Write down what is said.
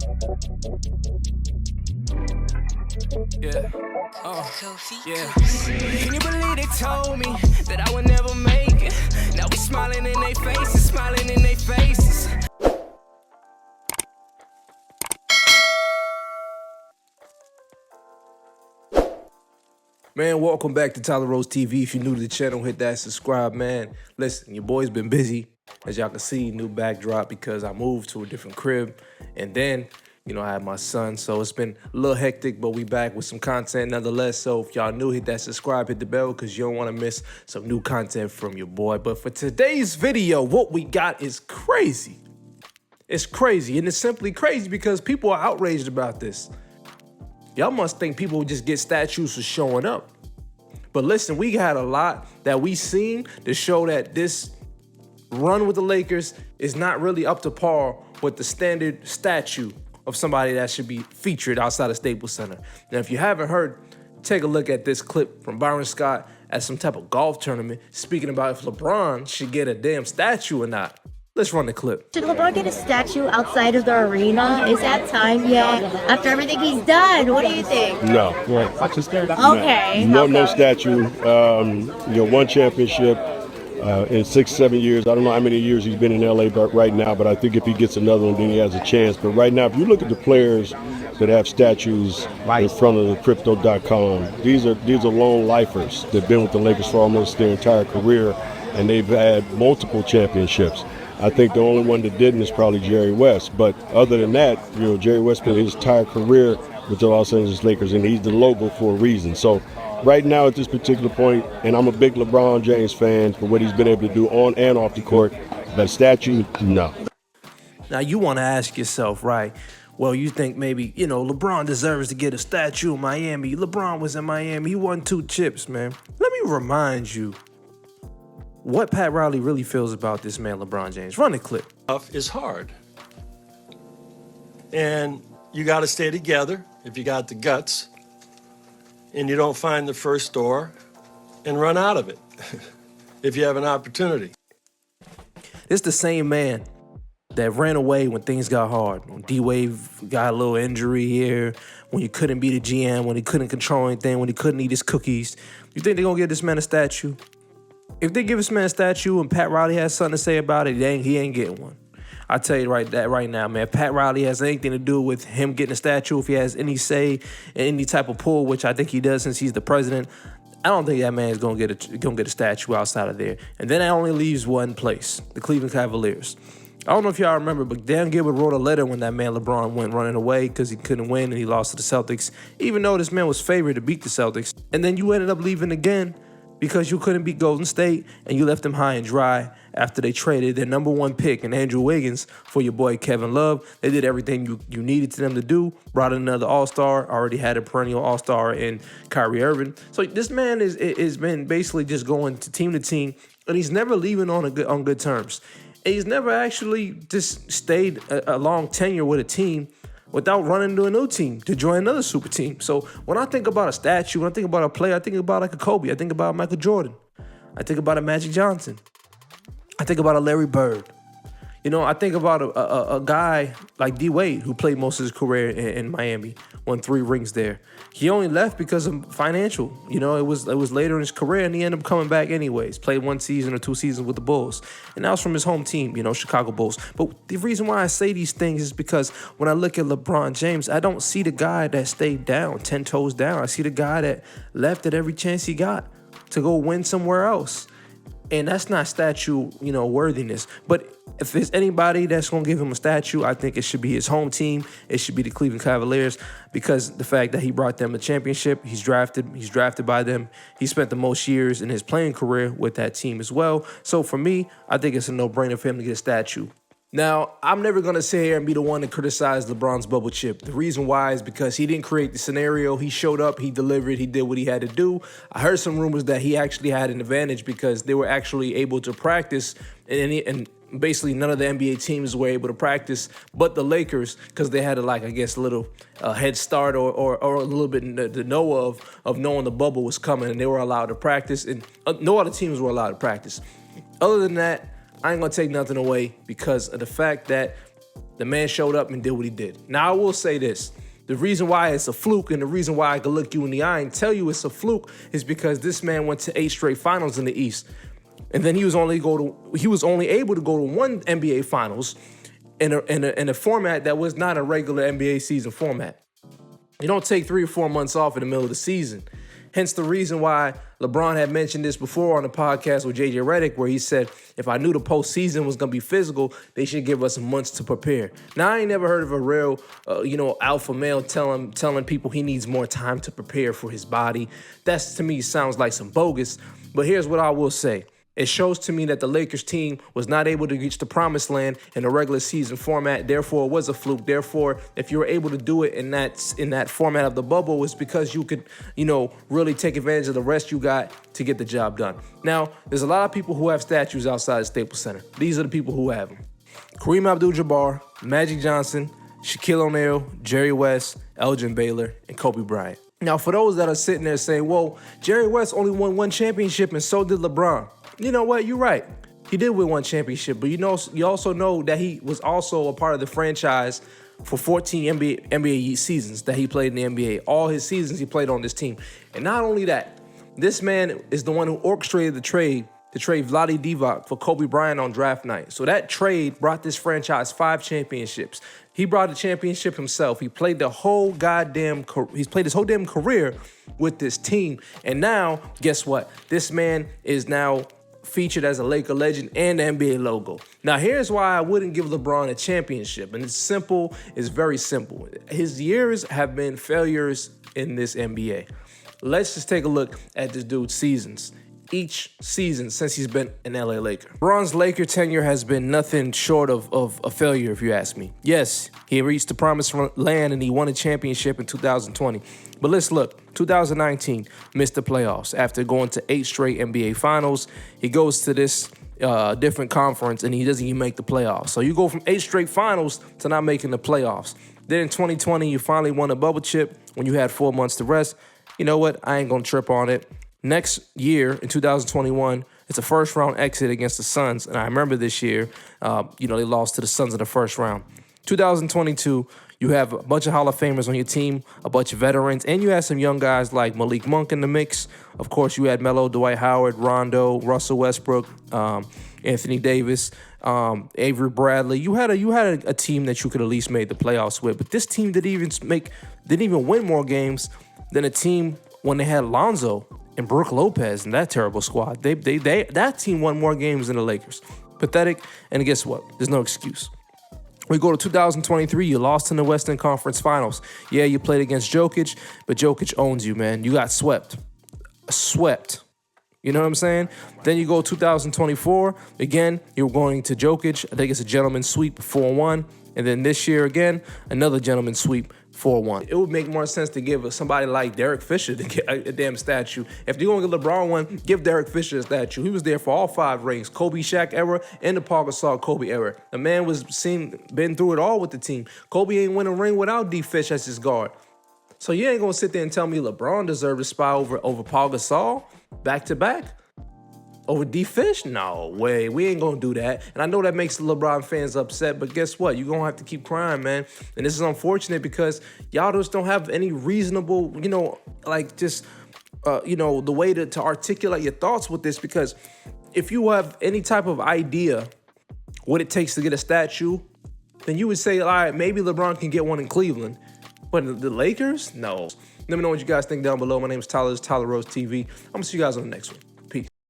Yeah. Yeah. Can you believe they told me that I would never make it? Now we smiling in their faces, smiling in their faces. Man, welcome back to Tyler Rose TV. If you're new to the channel, hit that subscribe, man. Listen, your boy's been busy. As y'all can see, new backdrop because I moved to a different crib. And then, I had my son, so it's been a little hectic, but we back with some content nonetheless. So if y'all new, hit that subscribe, hit the bell, because you don't want to miss some new content from your boy. But for today's video, what we got is crazy. It's crazy, and it's simply crazy because people are outraged about this. Y'all must think people just get statues for showing up. But listen, we had a lot that we seen to show that this run with the Lakers is not really up to par with the standard statue of somebody that should be featured outside of Staples Center. Now, if you haven't heard, take a look at this clip from Byron Scott at some type of golf tournament speaking about if LeBron should get a damn statue or not. Let's run the clip. Should LeBron get a statue outside of the arena? Is that time yet? After everything he's done, what do you think? No. Okay. No statue. One championship in 6-7 years. I don't know how many years he's been in LA right now, but I think if he gets another one, then he has a chance. But right now, if you look at the players that have statues in front of the Crypto.com, these are lone lifers that've been with the Lakers for almost their entire career, and they've had multiple championships. I think the only one that didn't is probably Jerry West. But other than that, Jerry West spent his entire career with the Los Angeles Lakers, and he's the logo for a reason. So right now at this particular point, and I'm a big LeBron James fan for what he's been able to do on and off the court, but statue, no. Now you want to ask yourself, right? Well, you think maybe, LeBron deserves to get a statue in Miami. LeBron was in Miami. He won 2 chips, man. Let me remind you what Pat Riley really feels about this man, LeBron James. Run the clip. Stuff is hard. And you got to stay together if you got the guts, and you don't find the first door and run out of it if you have an opportunity. It's the same man that ran away when things got hard. When D-Wave got a little injury here, when you couldn't be the GM, when he couldn't control anything, when he couldn't eat his cookies. You think they're going to give this man a statue? If they give this man a statue and Pat Riley has something to say about it, he ain't getting one. I tell you right now, man. If Pat Riley has anything to do with him getting a statue, if he has any say in any type of pull, which I think he does since he's the president, I don't think that man is gonna get a statue outside of there. And then that only leaves one place: the Cleveland Cavaliers. I don't know if y'all remember, but Dan Gilbert wrote a letter when that man LeBron went running away because he couldn't win and he lost to the Celtics, even though this man was favored to beat the Celtics. And then you ended up leaving again because you couldn't beat Golden State, and you left them high and dry after they traded their #1 pick in Andrew Wiggins for your boy Kevin Love. They did everything you needed to them to do, brought in another all-star, already had a perennial all-star in Kyrie Irving. So this man is been basically just going to team, and he's never leaving on good terms. And he's never actually just stayed a long tenure with a team without running to a new team to join another super team. So when I think about a statue, when I think about a player, I think about like a Kobe. I think about Michael Jordan. I think about a Magic Johnson. I think about a Larry Bird. I think about a guy like D-Wade, who played most of his career in Miami, won 3 rings there. He only left because of financial. It was later in his career, and he ended up coming back anyways. Played 1 season or 2 seasons with the Bulls, and that was from his home team, Chicago Bulls. But the reason why I say these things is because when I look at LeBron James, I don't see the guy that stayed down, 10 toes down. I see the guy that left at every chance he got to go win somewhere else. And that's not statue, worthiness. But if there's anybody that's going to give him a statue, I think it should be his home team. It should be the Cleveland Cavaliers, because the fact that he brought them a championship, he's drafted by them. He spent the most years in his playing career with that team as well. So for me, I think it's a no-brainer for him to get a statue. Now, I'm never going to sit here and be the one to criticize LeBron's bubble chip. The reason why is because he didn't create the scenario. He showed up, he delivered, he did what he had to do. I heard some rumors that he actually had an advantage because they were actually able to practice, and basically none of the NBA teams were able to practice but the Lakers, because they had a little head start or a little bit to know of knowing the bubble was coming, and they were allowed to practice, and no other teams were allowed to practice. Other than that, I ain't gonna take nothing away because of the fact that The man showed up and did what he did. Now, I will say this. The reason why it's a fluke and the reason why I can look you in the eye and tell you it's a fluke is because this man went to 8 straight finals in the East. And then he was only able to go to one NBA finals in a format that was not a regular NBA season format. You don't take 3 or 4 months off in the middle of the season. Hence the reason why LeBron had mentioned this before on the podcast with JJ Redick, where he said, if I knew the postseason was going to be physical, they should give us months to prepare. Now, I ain't never heard of a real, alpha male telling people he needs more time to prepare for his body. That's, to me, sounds like some bogus. But here's what I will say. It shows to me that the Lakers team was not able to reach the promised land in a regular season format. Therefore, it was a fluke. Therefore, if you were able to do it in that format of the bubble, it's because you could, really take advantage of the rest you got to get the job done. Now, there's a lot of people who have statues outside the Staples Center. These are the people who have them. Kareem Abdul-Jabbar, Magic Johnson, Shaquille O'Neal, Jerry West, Elgin Baylor, and Kobe Bryant. Now, for those that are sitting there saying, well, Jerry West only won 1 championship and so did LeBron. You know what? You're right. He did win 1 championship, but you also know that he was also a part of the franchise for 14 NBA seasons that he played in the NBA. All his seasons he played on this team. And not only that, this man is the one who orchestrated the trade to trade Vlade Divac for Kobe Bryant on draft night. So that trade brought this franchise 5 championships. He brought the championship himself. He played his whole damn career with this team. And now, guess what? This man is now featured as a Laker legend and the NBA logo. Now, here's why I wouldn't give LeBron a championship. And it's simple. It's very simple. His years have been failures in this NBA. Let's just take a look at this dude's seasons. Each season since he's been an LA Laker. LeBron's Laker tenure has been nothing short of a failure, if you ask me. Yes, he reached the promised land and he won a championship in 2020. But let's look. 2019, missed the playoffs. After going to 8 straight NBA finals, he goes to this different conference and he doesn't even make the playoffs. So you go from 8 straight finals to not making the playoffs. Then in 2020, you finally won a bubble chip when you had 4 months to rest. You know what? I ain't going to trip on it. Next year, in 2021, it's a first-round exit against the Suns. And I remember this year, they lost to the Suns in the first round. 2022, you have a bunch of Hall of Famers on your team, a bunch of veterans, and you had some young guys like Malik Monk in the mix. Of course, you had Melo, Dwight Howard, Rondo, Russell Westbrook, Anthony Davis, Avery Bradley. You had a team that you could at least make the playoffs with. But this team didn't even win more games than a team when they had Lonzo and Brook Lopez and that terrible squad. That team won more games than the Lakers. Pathetic. And guess what? There's no excuse. We go to 2023. You lost in the Western Conference Finals. Yeah, you played against Jokic, but Jokic owns you, man. You got swept. You know what I'm saying? Then you go 2024. Again, you're going to Jokic. I think it's a gentleman's sweep 4-1. And then this year again, another gentleman's sweep 4-1. It would make more sense to give somebody like Derek Fisher to get a damn statue. If you're going to give LeBron one, give Derek Fisher a statue. He was there for all 5 rings, Kobe Shaq era and the Paul Gasol Kobe era. The man been through it all with the team. Kobe ain't win a ring without D. Fish as his guard. So you ain't going to sit there and tell me LeBron deserved a spot over Paul Gasol back-to-back? Over D-Fish? No way. We ain't going to do that. And I know that makes the LeBron fans upset, but guess what? You're going to have to keep crying, man. And this is unfortunate because y'all just don't have any reasonable, the way to articulate your thoughts with this, because if you have any type of idea what it takes to get a statue, then you would say, all right, maybe LeBron can get one in Cleveland. But the Lakers? No. Let me know what you guys think down below. My name is Tyler. This is Tyler Rose TV. I'm going to see you guys on the next one.